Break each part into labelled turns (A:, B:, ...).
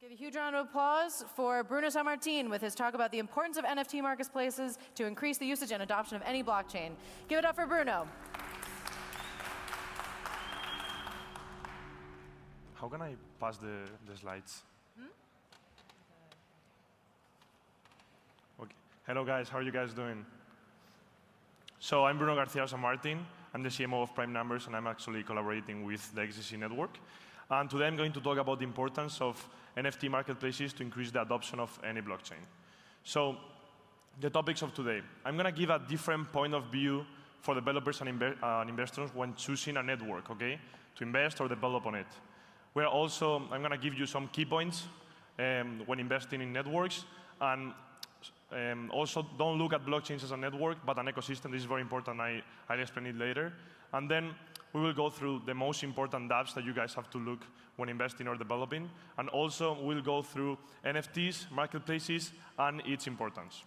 A: Give a huge round of applause for Bruno Sanmartin with his talk about the importance of NFT marketplaces to increase the usage and adoption of any blockchain. Give it up for Bruno.
B: How can I pass the slides? Okay. Hello, guys. How are you guys doing? So I'm Bruno Sanmartin. I'm the CMO of Prime Numbers, and I'm actually collaborating with the XDC network. And today I'm going to talk about the importance of NFT marketplaces to increase the adoption of any blockchain. So the topics of today. I'm going to give a different point of view for developers and investors when choosing a network, okay, to invest or develop on it. I'm going to give you some key points when investing in networks. And also, don't look at blockchains as a network, but an ecosystem. This is very important. I'll explain it later. And then we will go through the most important DApps that you guys have to look when investing or developing. And also, we'll go through NFTs, marketplaces, and its importance.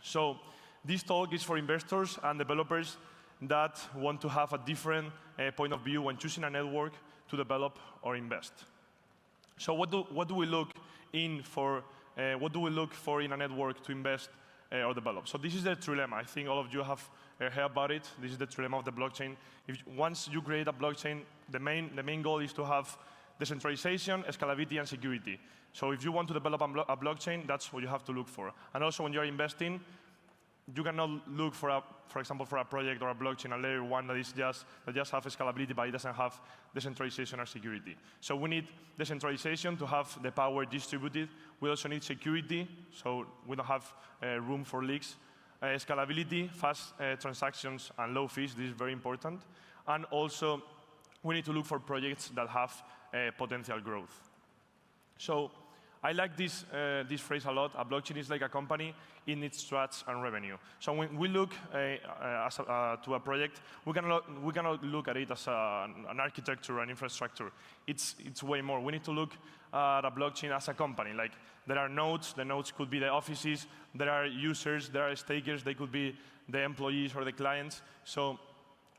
B: So this talk is for investors and developers that want to have a different point of view when choosing a network to develop or invest. So what do we look for in a network to invest or develop? So this is the trilemma. I think all of you have heard about it. This is the trilemma of the blockchain. Once you create a blockchain, the main goal is to have decentralization, scalability, and security. So if you want to develop a blockchain, that's what you have to look for. And also, when you're investing, you cannot look for example, for a project or a blockchain, a layer one that just have scalability, but it doesn't have decentralization or security. So we need decentralization to have the power distributed. We also need security, so we don't have room for leaks. Scalability, fast transactions, and low fees. This is very important. And also, we need to look for projects that have potential growth. So I like this phrase a lot. A blockchain is like a company in its trust and revenue. So when we look to a project, we cannot look at it as an architecture, an infrastructure. It's way more. We need to look at a blockchain as a company. Like, there are nodes. The nodes could be the offices. There are users. There are stakers. They could be the employees or the clients. So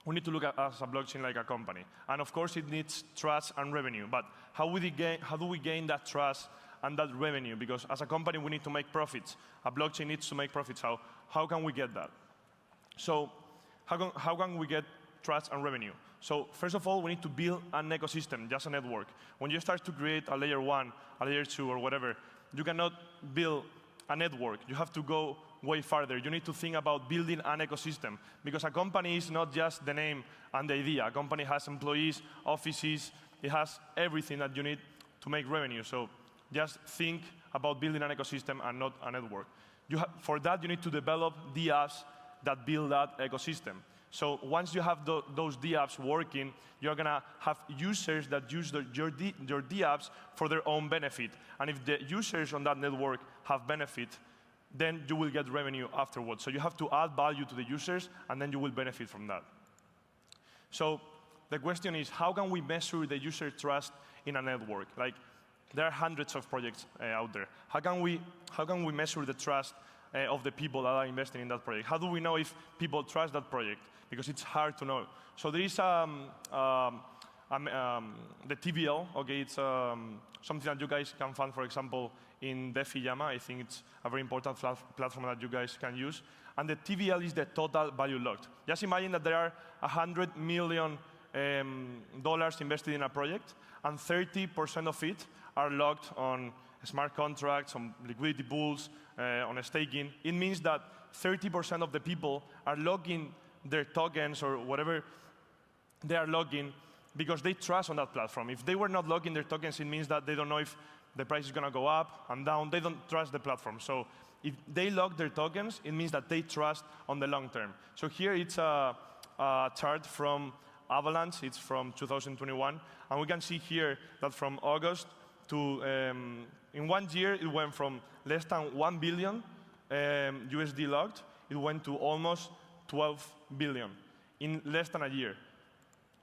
B: we need to look at as a blockchain like a company. And of course, it needs trust and revenue. But how do we gain that trust and that revenue? Because as a company, we need to make profits. A blockchain needs to make profits. How can we get that? So how can we get trust and revenue? So first of all, we need to build an ecosystem, just a network. When you start to create a layer one, a layer two, or whatever, you cannot build a network. You have to go way farther. You need to think about building an ecosystem. Because a company is not just the name and the idea. A company has employees, offices. It has everything that you need to make revenue. So just think about building an ecosystem and not a network. For that, you need to develop DApps that build that ecosystem. So once you have those DApps working, you're going to have users that use your DApps for their own benefit. And if the users on that network have benefit, then you will get revenue afterwards. So you have to add value to the users, and then you will benefit from that. So the question is, how can we measure the user trust in a network? Like, there are hundreds of projects out there. How can we measure the trust of the people that are investing in that project? How do we know if people trust that project? Because it's hard to know. So there is the TVL. Okay, it's something that you guys can find, for example, in DeFi. I think it's a very important platform that you guys can use. And the TVL is the total value locked. Just imagine that there are $100 million invested in a project, and 30% of it are locked on smart contracts, on liquidity pools, on staking. It means that 30% of the people are logging their tokens or whatever they are logging because they trust on that platform. If they were not logging their tokens, it means that they don't know if the price is going to go up and down. They don't trust the platform. So if they log their tokens, it means that they trust on the long term. So here it's a chart from Avalanche. It's from 2021. And we can see here that from August to, in 1 year, it went from less than 1 billion USD logged. It went to almost 12 billion in less than a year.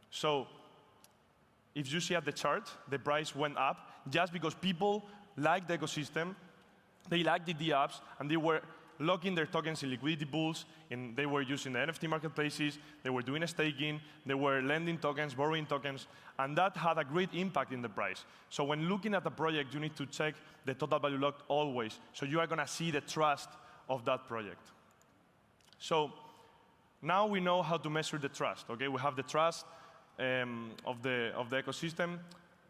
B: So if you see at the chart, the price went up just because people like the ecosystem, they like the DApps, and they were locking their tokens in liquidity pools, and they were using the NFT marketplaces, they were doing staking, they were lending tokens, borrowing tokens, and that had a great impact in the price. So when looking at a project, you need to check the total value locked always, so you are going to see the trust of that project. So now we know how to measure the trust. Okay, we have the trust of the ecosystem.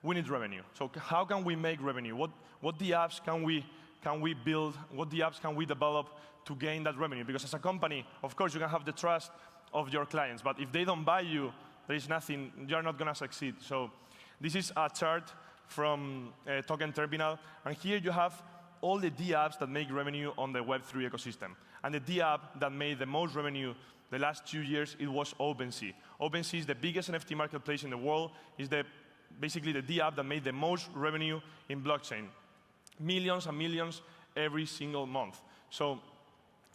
B: We need revenue. So how can we make revenue? What DApps can we build? What DApps can we develop to gain that revenue? Because as a company, of course, you can have the trust of your clients, but if they don't buy you, there is nothing. You're not going to succeed. So this is a chart from Token Terminal, and here you have all the DApps that make revenue on the Web3 ecosystem. And the DApp that made the most revenue the last 2 years, it was OpenSea. OpenSea is the biggest NFT marketplace in the world. It's basically the DApp that made the most revenue in blockchain. Millions and millions every single month. So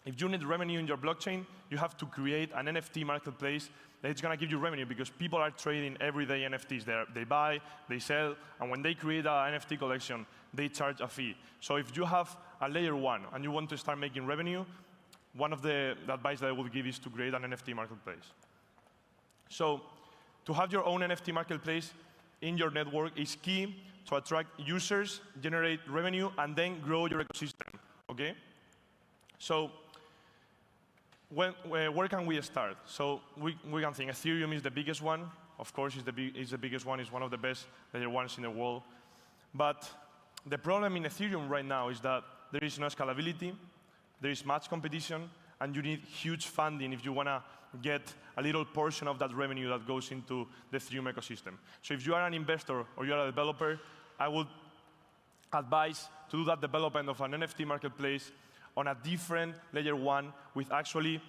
B: if you need revenue in your blockchain, you have to create an NFT marketplace that is going to give you revenue, because people are trading everyday NFTs. They buy, they sell, and when they create an NFT collection, they charge a fee. So if you have a layer 1 and you want to start making revenue, one of the advice that I would give is to create an NFT marketplace. So to have your own NFT marketplace in your network is key to attract users, generate revenue, and then grow your ecosystem. Okay? So where can we start? So we can think Ethereum is the biggest one. Of course, it's the biggest one. It's one of the best layer ones in the world. But the problem in Ethereum right now is that there is no scalability, there is much competition, and you need huge funding if you want to get a little portion of that revenue that goes into the Ethereum ecosystem. So if you are an investor or you are a developer, I would advise to do that development of an NFT marketplace on a different layer 1 with actually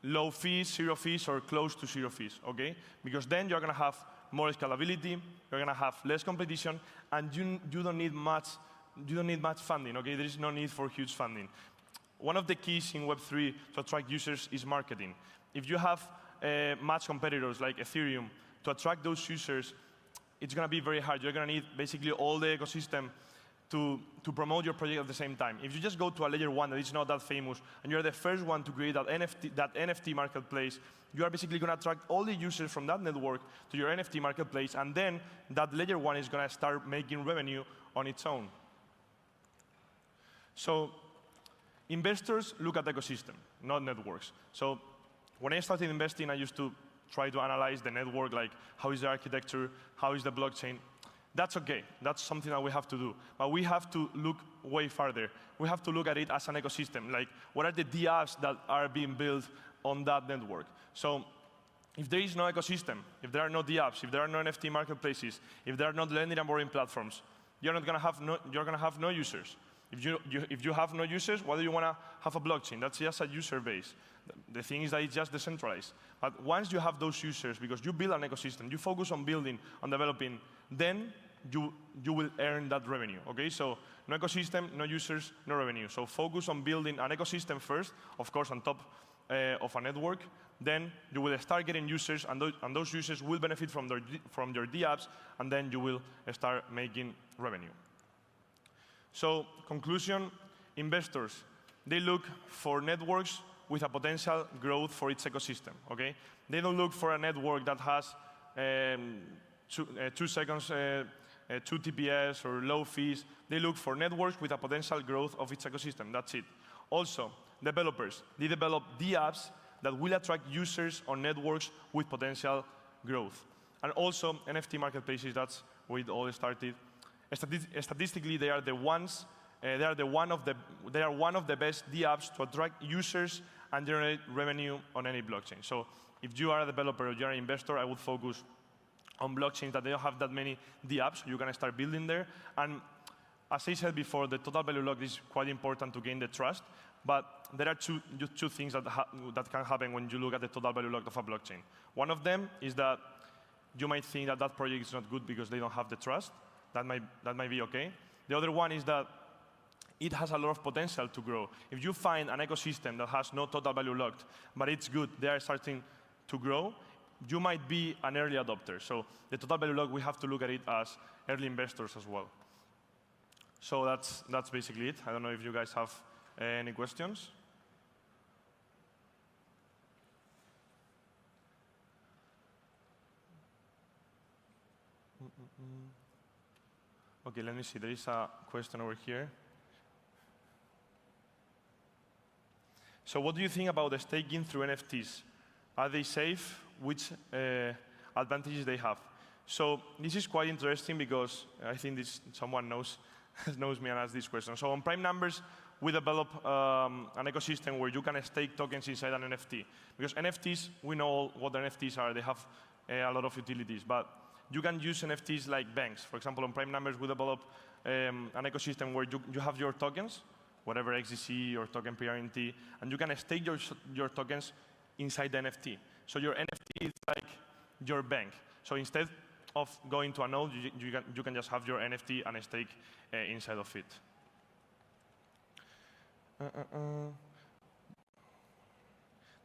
B: low fees, 0 fees, or close to 0 fees, okay? Because then you're going to have more scalability, you're going to have less competition, and you don't need much funding, okay? There is no need for huge funding. One of the keys in Web3 to attract users is marketing. If you have much competitors like Ethereum, to attract those users, it's going to be very hard. You're going to need basically all the ecosystem to promote your project at the same time. If you just go to a layer 1 that is not that famous, and you're the first one to create that NFT marketplace, you are basically going to attract all the users from that network to your NFT marketplace, and then that layer 1 is going to start making revenue on its own. So investors look at the ecosystem, not networks. So when I started investing, I used to try to analyze the network, like how is the architecture, how is the blockchain. That's okay. That's something that we have to do. But we have to look way farther. We have to look at it as an ecosystem. Like, what are the DApps that are being built on that network? So if there is no ecosystem, if there are no DApps, if there are no NFT marketplaces, if there are not lending and borrowing platforms, you're going to have no users. If you have no users, why do you want to have a blockchain? That's just a user base. The thing is that it's just decentralized. But once you have those users, because you build an ecosystem, you focus on building, on developing, then you will earn that revenue, okay? So no ecosystem, no users, no revenue. So focus on building an ecosystem first, of course, on top of a network. Then you will start getting users, and those users will benefit from your DApps, and then you will start making revenue. So conclusion, investors, they look for networks with a potential growth for its ecosystem, okay? They don't look for a network that has 2 seconds, 2 TPS or low fees. They look for networks with a potential growth of its ecosystem. That's it. Also, developers, they develop DApps that will attract users on networks with potential growth. And also, NFT marketplaces, that's where it all started. Statistically, they are one of the best DApps to attract users and generate revenue on any blockchain. So if you are a developer or you're an investor, I would focus on blockchains that they don't have that many DApps. You can start building there. And as I said before, the total value locked is quite important to gain the trust. But there are two things that can happen when you look at the total value locked of a blockchain. One of them is that you might think that that project is not good because they don't have the trust. That might be okay. The other one is that it has a lot of potential to grow. If you find an ecosystem that has no total value locked, but it's good, they are starting to grow, you might be an early adopter. So the total value locked, we have to look at it as early investors as well. So that's basically it. I don't know if you guys have any questions. OK, let me see. There is a question over here. So what do you think about the staking through NFTs? Are they safe? Which advantages they have? So this is quite interesting because I think someone knows me and asked this question. So on Prime Numbers, we develop an ecosystem where you can stake tokens inside an NFT. Because NFTs, we know what the NFTs are. They have a lot of utilities. But you can use NFTs like banks. For example, on Prime Numbers, we develop an ecosystem where you have your tokens, whatever XDC or token PRNT, and you can stake your tokens inside the NFT. So your NFT is like your bank. So instead of going to a node, you can just have your NFT and stake inside of it.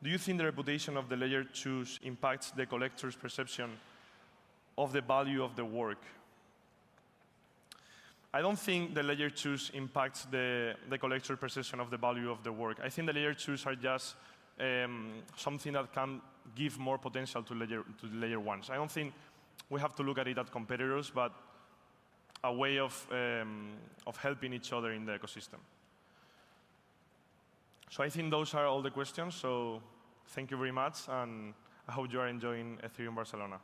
B: Do you think the reputation of the layer 2s impacts the collector's perception of the value of the work? I don't think the layer 2s impacts the collector's perception of the value of the work. I think the layer 2s are just something that can give more potential to the layer 1s. I don't think we have to look at it as competitors, but a way of helping each other in the ecosystem. So I think those are all the questions. So thank you very much, and I hope you are enjoying Ethereum Barcelona.